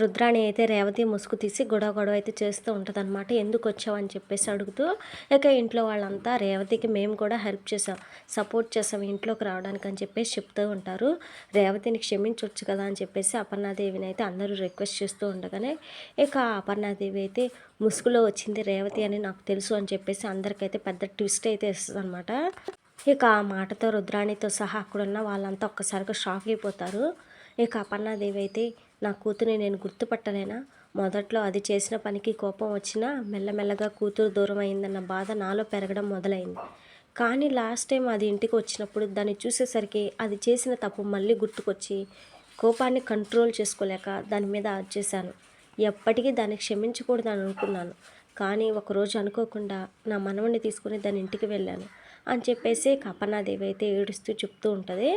రుద్రాణి అయితే రేవతి ముసుగు తీసి గొడవ గొడవ అయితే చేస్తూ ఉంటుందన్నమాట. ఎందుకు వచ్చావు అని చెప్పేసి అడుగుతూ, ఇక ఇంట్లో వాళ్ళంతా రేవతికి మేము కూడా హెల్ప్ చేసాం, సపోర్ట్ చేసాం ఇంట్లోకి రావడానికి అని చెప్పేసి చెప్తూ ఉంటారు. రేవతిని క్షమించవచ్చు కదా అని చెప్పేసి అపర్ణాదేవిని అయితే అందరూ రిక్వెస్ట్ చేస్తూ ఉండగానే ఇక అపర్ణాదేవి అయితే ముసుగులో వచ్చింది రేవతి అని నాకు తెలుసు అని చెప్పేసి అందరికైతే పెద్ద ట్విస్ట్ అయితే ఇస్తుంది అనమాట. ఇక ఆ మాటతో రుద్రాణితో సహా అక్కడున్న వాళ్ళంతా ఒక్కసారిగా షాక్ అయిపోతారు. ఇక అపర్ణాదేవి అయితే నా కూతురిని నేను గుర్తుపట్టలేనా, మొదట్లో అది చేసిన పనికి కోపం వచ్చినా మెల్లమెల్లగా కూతురు దూరం అయిందన్న బాధ నాలో పెరగడం మొదలైంది. కానీ లాస్ట్ టైం అది ఇంటికి వచ్చినప్పుడు దాన్ని చూసేసరికి అది చేసిన తప్పు మళ్ళీ గుర్తుకొచ్చి కోపాన్ని కంట్రోల్ చేసుకోలేక దాని మీద అరిచేశాను. ఎప్పటికీ దాన్ని క్షమించకూడదని అనుకున్నాను. కానీ ఒకరోజు అనుకోకుండా నా మనవణ్ణి తీసుకుని దాని ఇంటికి వెళ్ళాను అని చెప్పేసి కపర్ణాదేవి అయితే ఏడుస్తూ చెప్తూ ఉంటుంది.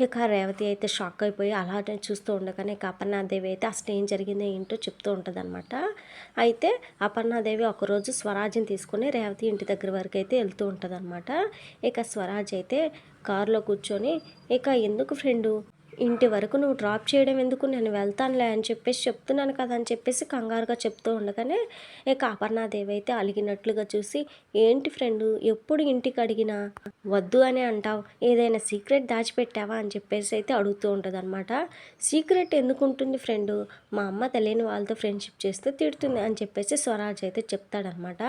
ఇక రేవతి అయితే షాక్ అయిపోయి అలానే చూస్తూ ఉండగానే ఇక అపర్ణాదేవి అయితే అసలు ఏం జరిగిందో ఏంటో చెప్తూ ఉంటుంది అనమాట. అయితే అపర్ణాదేవి ఒకరోజు స్వరాజ్ని తీసుకుని రేవతి ఇంటి దగ్గర వరకు అయితే వెళ్తూ ఉంటుంది అనమాట. ఇక స్వరాజ్ అయితే కారులో కూర్చొని ఇక ఎందుకు ఫ్రెండు ఇంటి వరకు నువ్వు డ్రాప్ చేయడం ఎందుకు, నేను వెళ్తానులే అని చెప్పేసి చెప్తున్నాను కదా అని చెప్పేసి కంగారుగా చెప్తూ ఉండగానే ఇక అపర్ణాదేవి అయితే అలిగినట్లుగా చూసి, ఏంటి ఫ్రెండు ఎప్పుడు ఇంటికి అడిగినా వద్దు అని అంటావు, ఏదైనా సీక్రెట్ దాచిపెట్టావా అని చెప్పేసి అయితే అడుగుతూ ఉంటుంది అనమాట. సీక్రెట్ ఎందుకు ఉంటుంది ఫ్రెండు, మా అమ్మ తెలియని వాళ్ళతో ఫ్రెండ్షిప్ చేస్తే తిడుతుంది అని చెప్పేసి స్వరాజ్ అయితే చెప్తాడనమాట.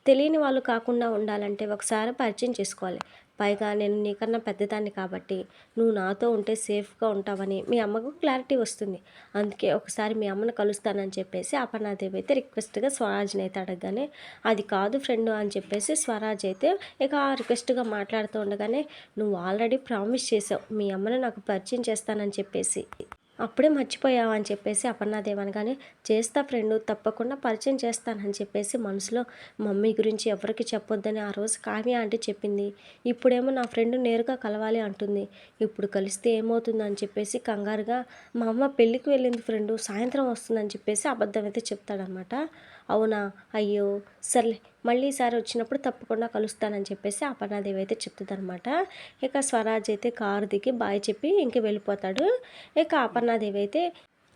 తెలియని వాళ్ళు కాకుండా ఉండాలంటే ఒకసారి పరిచయం చేసుకోవాలి. పైగా నేను నీకన్నా పెద్దదాన్ని కాబట్టి నువ్వు నాతో ఉంటే సేఫ్గా ఉంటావని మీ అమ్మకు క్లారిటీ వస్తుంది. అందుకే ఒకసారి మీ అమ్మను కలుస్తానని చెప్పేసి అపర్ణాదేవి అయితే రిక్వెస్ట్గా స్వరాజ్ని అయితే అడగగానే, అది కాదు ఫ్రెండ్ అని చెప్పేసి స్వరాజ్ అయితే ఇక రిక్వెస్ట్గా మాట్లాడుతూ ఉండగానే, నువ్వు ఆల్రెడీ ప్రామిస్ చేసావు మీ అమ్మను నాకు పరిచయం చేస్తానని చెప్పేసి, అప్పుడే మర్చిపోయావా అని చెప్పేసి అపర్ణాదేవి అనగానే, చేస్తా ఫ్రెండు తప్పకుండా పరిచయం చేస్తానని చెప్పేసి మనసులో మమ్మీ గురించి ఎవరికి చెప్పొద్దని ఆ రోజు కావ్య ఆంటీ చెప్పింది. ఇప్పుడేమో నా ఫ్రెండ్ నేరుగా కలవాలి అంటుంది. ఇప్పుడు కలిస్తే ఏమవుతుందని చెప్పేసి కంగారుగా, మా అమ్మ పెళ్ళికి వెళ్ళింది ఫ్రెండు సాయంత్రం వస్తుందని చెప్పేసి అబద్ధం అయితే చెప్తాడనమాట. అవునా, అయ్యో సర్లే మళ్ళీ ఈసారి వచ్చినప్పుడు తప్పకుండా కలుస్తానని చెప్పేసి అపర్ణాదేవి అయితే చెప్తుందనమాట. ఇక స్వరాజ్ అయితే కారు దిగి బాయ్ చెప్పి ఇంక వెళ్ళిపోతాడు. ఇక అపర్ణాదేవి అయితే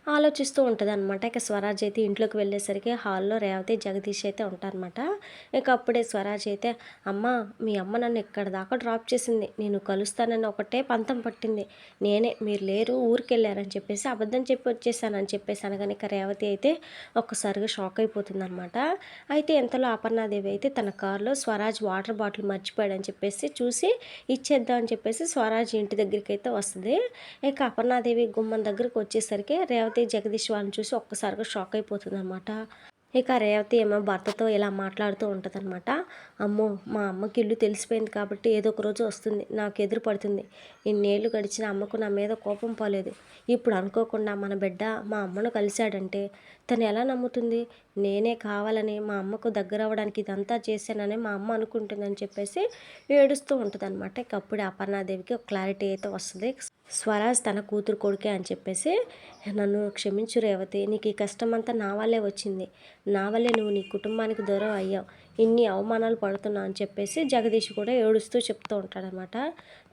ఆలోచిస్తూ ఉంటుందన్నమాట. ఇక స్వరాజ్ అయితే ఇంట్లోకి వెళ్ళేసరికి హాల్లో రేవతి జగదీష్ అయితే ఉంటారనమాట. ఇక అప్పుడే స్వరాజ్ అయితే, అమ్మ మీ అమ్మ నన్ను ఇక్కడ దాకా డ్రాప్ చేసింది, నేను కలుస్తానని ఒకటే పంతం పట్టింది, నేనే మీరు లేరు ఊరికి వెళ్ళారని చెప్పేసి అబద్ధం చెప్పి వచ్చేసానని చెప్పేసి అనగానే ఇక రేవతి అయితే ఒక్కసారిగా షాక్ అయిపోతుందన్నమాట. అయితే ఎంతలో అపర్ణాదేవి అయితే తన కారులో స్వరాజ్ వాటర్ బాటిల్ మర్చిపోయాడని చెప్పేసి చూసి ఇచ్చేద్దాం అని చెప్పేసి స్వరాజ్ ఇంటి దగ్గరికి అయితే వస్తుంది. ఇక అపర్ణాదేవి గుమ్మం దగ్గరకు వచ్చేసరికి రేవతి జగదీష్ వాళ్ళని చూసి ఒక్కసారిగా షాక్ అయిపోతుంది అనమాట. ఇక రేవతి ఏమో భర్తతో ఇలా మాట్లాడుతూ ఉంటుందన్నమాట. అమ్మో మా అమ్మకి ఇల్లు తెలిసిపోయింది కాబట్టి ఏదో ఒక రోజు వస్తుంది, నాకు ఎదురు పడుతుంది. ఇన్నేళ్ళు గడిచిన అమ్మకు నా మీద కోపం పోలేదు, ఇప్పుడు అనుకోకుండా మన బిడ్డ మా అమ్మను కలిశాడంటే తను ఎలా నమ్ముతుంది, నేనే కావాలని మా అమ్మకు దగ్గర అవ్వడానికి ఇదంతా చేశానని మా అమ్మ అనుకుంటుందని చెప్పేసి ఏడుస్తూ ఉంటుందన్నమాట. ఇక అప్పుడే అపర్ణాదేవికి ఒక క్లారిటీ అయితే వస్తుంది. స్వరాజ్ తన కూతురు కొడుకే అని చెప్పేసి, నన్ను క్షమించు రేవతి, నీకు ఈ కష్టం అంతా నా వల్లే వచ్చింది, నా వల్లే నువ్వు నీ కుటుంబానికి దూరం అయ్యావు, ఇన్ని అవమానాలు పడుతున్నా అని చెప్పేసి జగదీష్ కూడా ఏడుస్తూ చెప్తూ ఉంటాడనమాట.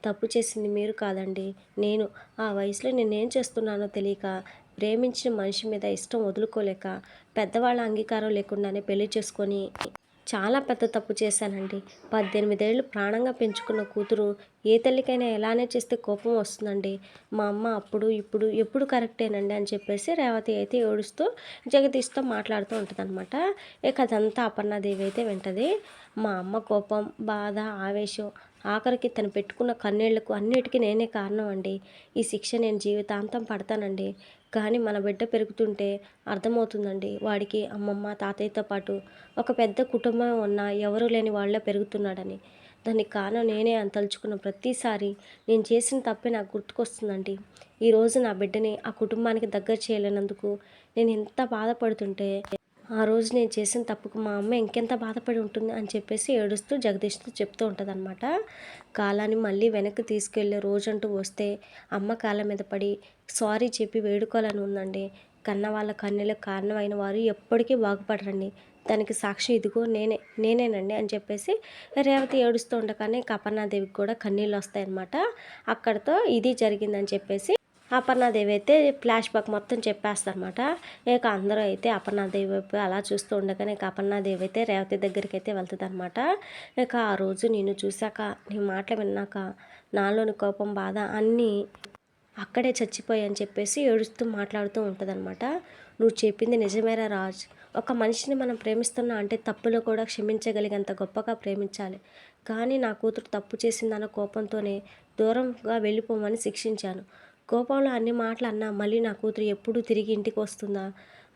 తప్పు చేసింది మీరు కాదండి, నేను ఆ వయసులో నేనేం చేస్తున్నానో తెలియక, ప్రేమించిన మనిషి మీద ఇష్టం వదులుకోలేక, పెద్దవాళ్ళ అంగీకారం లేకుండానే పెళ్లి చేసుకొని చాలా పెద్ద తప్పు చేశానండి. 18 ఏళ్ళు ప్రాణంగా పెంచుకున్న కూతురు ఏ తల్లికైనా ఎలానే చేస్తే కోపం వస్తుందండి. మా అమ్మ అప్పుడు ఇప్పుడు ఎప్పుడు కరెక్టేనండి అని చెప్పేసి రేవతి అయితే ఏడుస్తూ జగదీష్తో మాట్లాడుతూ ఉంటుందన్నమాట. ఇక అదంతా అపర్ణాదేవి అయితే వింటది. మా అమ్మ కోపం, బాధ, ఆవేశం, ఆఖరికి తను పెట్టుకున్న కన్నీళ్లకు అన్నిటికీ నేనే కారణం అండి. ఈ శిక్ష నేను జీవితాంతం పడతానండి. కానీ మన బిడ్డ పెరుగుతుంటే అర్థమవుతుందండి, వాడికి అమ్మమ్మ తాతయ్యతో పాటు ఒక పెద్ద కుటుంబం ఉన్నా ఎవరూ లేని వాళ్ళే పెరుగుతున్నాడని. దానికి కారణం నేనే అని తలుచుకున్న ప్రతిసారి నేను చేసిన తప్పే నాకు గుర్తుకొస్తుందండి. ఈరోజు నా బిడ్డని ఆ కుటుంబానికి దగ్గర చేయలేనందుకు నేను ఎంత బాధపడుతుంటే, ఆ రోజు నేను చేసిన తప్పుకు మా అమ్మ ఇంకెంత బాధపడి ఉంటుంది అని చెప్పేసి ఏడుస్తూ జగదీష్తో చెప్తూ ఉంటుందన్నమాట. కాలాన్ని మళ్ళీ వెనక్కి తీసుకెళ్ళే రోజంటూ వస్తే అమ్మ కాళ్ళ మీద పడి సారీ చెప్పి వేడుకోవాలని ఉందండి. కన్న వాళ్ళ కన్నీళ్ళకు కారణమైన వారు ఎప్పటికీ బాగుపడరండి. దానికి సాక్షి ఇదిగో నేనేనండి అని చెప్పేసి రేవతి ఏడుస్తూ ఉండగానే కపర్ణాదేవికి కూడా కన్నీళ్ళు వస్తాయన్నమాట. అక్కడితో ఇది జరిగిందని చెప్పేసి అపర్ణాదేవి అయితే ఫ్లాష్ బ్యాక్ మొత్తం చెప్పేస్తారనమాట. ఇక అందరూ అయితే అపర్ణాదేవి వైపు అలా చూస్తూ ఉండగానే ఇక అపర్ణాదేవి అయితే రేవతి దగ్గరికి అయితే వెళ్తుందనమాట. ఇక ఆ రోజు నిన్ను చూశాక, నీ మాటలు విన్నాక నాలోని కోపం, బాధ అన్నీ అక్కడే చచ్చిపోయాయని చెప్పేసి ఏడుస్తూ మాట్లాడుతూ ఉంటుందన్నమాట. నువ్వు చెప్పింది నిజమేరా రాజ్. ఒక మనిషిని మనం ప్రేమిస్తున్నా అంటే తప్పులు కూడా క్షమించగలిగేంత గొప్పగా ప్రేమించాలి. కానీ నా కూతురు తప్పు చేసిందన్న కోపంతోనే దూరంగా వెళ్ళిపోమని శిక్షించాను. కోపంలో అన్ని మాటలు అన్నా మళ్ళీ నా కూతురు ఎప్పుడు తిరిగి ఇంటికి వస్తుందా,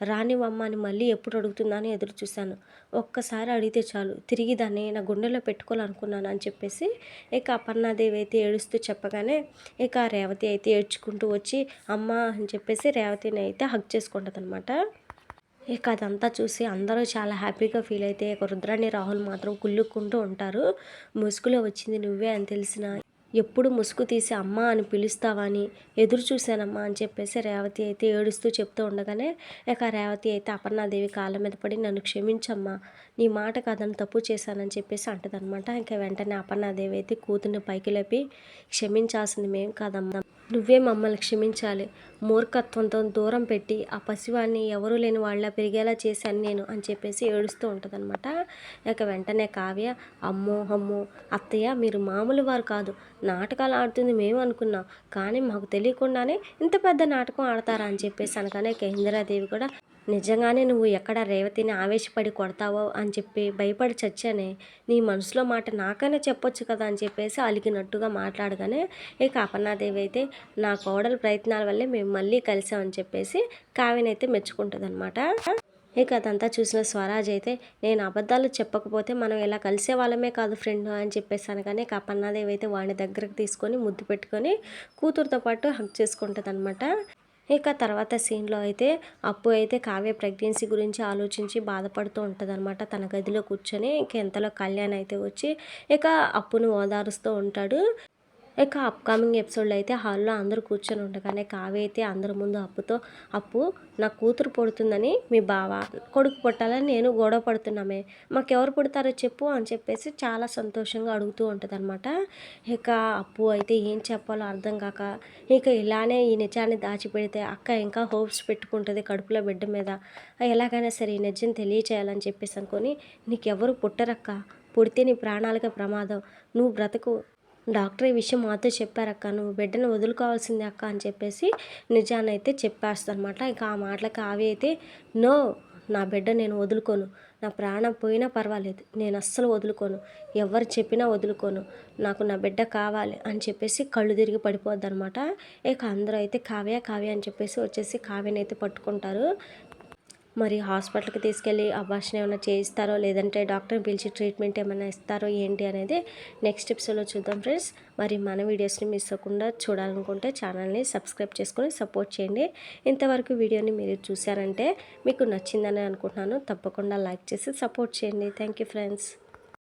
రానివమ్మ అని మళ్ళీ ఎప్పుడు అడుగుతుందా అని ఎదురు చూశాను. ఒక్కసారి అడిగితే చాలు తిరిగి దాన్ని నా గుండెలో పెట్టుకోవాలనుకున్నాను అని చెప్పేసి ఇక అపర్ణాదేవి అయితే ఏడుస్తూ చెప్పగానే ఇక రేవతి అయితే ఏడ్చుకుంటూ వచ్చి అమ్మ అని చెప్పేసి రేవతిని అయితే హగ్ చేసుకుంటుంది అనమాట. ఇక అదంతా చూసి అందరూ చాలా హ్యాపీగా ఫీల్ అయితే ఇక రుద్రాని రాహుల్ మాత్రం కుళ్ళుకుంటూ ఉంటారు. ముసుగులో వచ్చింది నువ్వే అని తెలిసిన ఎప్పుడు ముసుగు తీసి అమ్మ అని పిలుస్తావా అని ఎదురు చూశానమ్మా అని చెప్పేసి రేవతి అయితే ఏడుస్తూ చెప్తూ ఉండగానే ఇక రేవతి అయితే అపర్ణాదేవి కాళ్ళ మీద పడి నన్ను క్షమించమ్మా, నీ మాట కాదని తప్పు చేశానని చెప్పేసి అంటదనమాట. ఇంకా వెంటనే అపర్ణాదేవి అయితే కూతుర్ని పైకి లేపి క్షమించాల్సింది మేం కాదమ్మా, నువ్వే మమ్మల్ని క్షమించాలి. మూర్ఖత్వంతో దూరం పెట్టి ఆ పసివాడిని ఎవరూ లేని వాళ్ళ పెరిగేలా చేశాను నేను అని చెప్పేసి ఏడుస్తూ ఉంటుందన్నమాట. ఇక వెంటనే కావ్య అమ్మో అమ్మో అత్తయ్య మీరు మామూలు వారు కాదు, నాటకాలు ఆడుతుంది మేము అనుకున్నాం, కానీ మాకు తెలియకుండానే ఇంత పెద్ద నాటకం ఆడతారా అని చెప్పేసి అనగానే ఇక ఇందిరాదేవి కూడా నిజంగానే నువ్వు ఎక్కడ రేవతిని ఆవేశపడి కొడతావో అని చెప్పి భయపడి చచ్చానే, నీ మనసులో మాట నాకైనా చెప్పొచ్చు కదా అని చెప్పేసి అలిగినట్టుగా మాట్లాడగానే ఇక అపర్ణాదేవి అయితే నా కోడల ప్రయత్నాల వల్లే మేము మళ్ళీ కలిసామని చెప్పేసి కావ్యనైతే మెచ్చుకుంటుందన్నమాట. ఇక అదంతా చూసిన స్వరాజ్ అయితే నేను అబద్ధాలు చెప్పకపోతే మనం ఇలా కలిసే వాళ్ళమే కాదు ఫ్రెండ్ అని చెప్పేసాను. కానీ ఇక అపర్ణాదేవి అయితే వాడిని దగ్గరకు తీసుకొని ముద్దు పెట్టుకొని కూతురుతో పాటు హగ్ చేసుకుంటుంది అనమాట. ఇక తర్వాత సీన్లో అయితే అప్పు అయితే కావ్య ప్రెగ్నెన్సీ గురించి ఆలోచించి బాధపడుతూ ఉంటుందన్నమాట తన గదిలో కూర్చొని. ఇక ఎంతలో కళ్యాణ్ అయితే వచ్చి ఇక అప్పును ఓదారుస్తూ ఉంటాడు. ఇక అప్కమింగ్ ఎపిసోడ్లో అయితే హాల్లో అందరూ కూర్చొని ఉండగానే కావ్య అయితే అందరి ముందు అప్పు నా కూతురు పుడుతుందని మీ బావ, కొడుకు పుట్టాలని నేను గొడవ పడుతున్నామే, మాకెవరు పుడతారో చెప్పు అని చెప్పేసి చాలా సంతోషంగా అడుగుతూ ఉంటుందన్నమాట. ఇక అప్పు అయితే ఏం చెప్పాలో అర్థం కాక ఇక ఇలానే ఈ నిజాన్ని దాచిపెడితే అక్క ఇంకా హోప్స్ పెట్టుకుంటుంది కడుపులో బిడ్డ మీద, ఎలాగైనా సరే ఈ నిజం తెలియచేయాలని చెప్పేసి అనుకొని నీకెవరు పుట్టరక్క, పుడితే నీ ప్రాణాలకే ప్రమాదం, నువ్వు బ్రతకు, డాక్టర్ ఈ విషయం మాతో చెప్పారక్క, నువ్వు బిడ్డను వదులుకోవాల్సిందే అక్క అని చెప్పేసి నిజాన్ని అయితే చెప్పేస్తానమాట. ఇక ఆ మాటలకు ఆవి అయితే నో, నా బిడ్డ నేను వదులుకోను, నా ప్రాణం పోయినా పర్వాలేదు, నేను అస్సలు వదులుకోను, ఎవరు చెప్పినా వదులుకోను, నాకు నా బిడ్డ కావాలి అని చెప్పేసి కళ్ళు తిరిగి పడిపోద్ది అనమాట. ఇక అందరూ అయితే కావ్య కావ్య అని చెప్పేసి వచ్చేసి కావ్యని అయితే పట్టుకుంటారు. మరి హాస్పిటల్కి తీసుకెళ్ళి అబార్షన్ ఏమైనా చేయిస్తారో లేదంటే డాక్టర్ని పిలిచి ట్రీట్మెంట్ ఏమైనా ఇస్తారో ఏంటి అనేది నెక్స్ట్ ఎపిసోడ్లో చూద్దాం ఫ్రెండ్స్. మరి మన వీడియోస్ని మిస్ అవ్వకుండా చూడాలనుకుంటే ఛానల్ని సబ్స్క్రైబ్ చేసుకొని సపోర్ట్ చేయండి. ఇంతవరకు వీడియోని మీరు చూసారంటే మీకు నచ్చిందని అనుకుంటున్నాను. తప్పకుండా లైక్ చేసి సపోర్ట్ చేయండి. Thank you friends.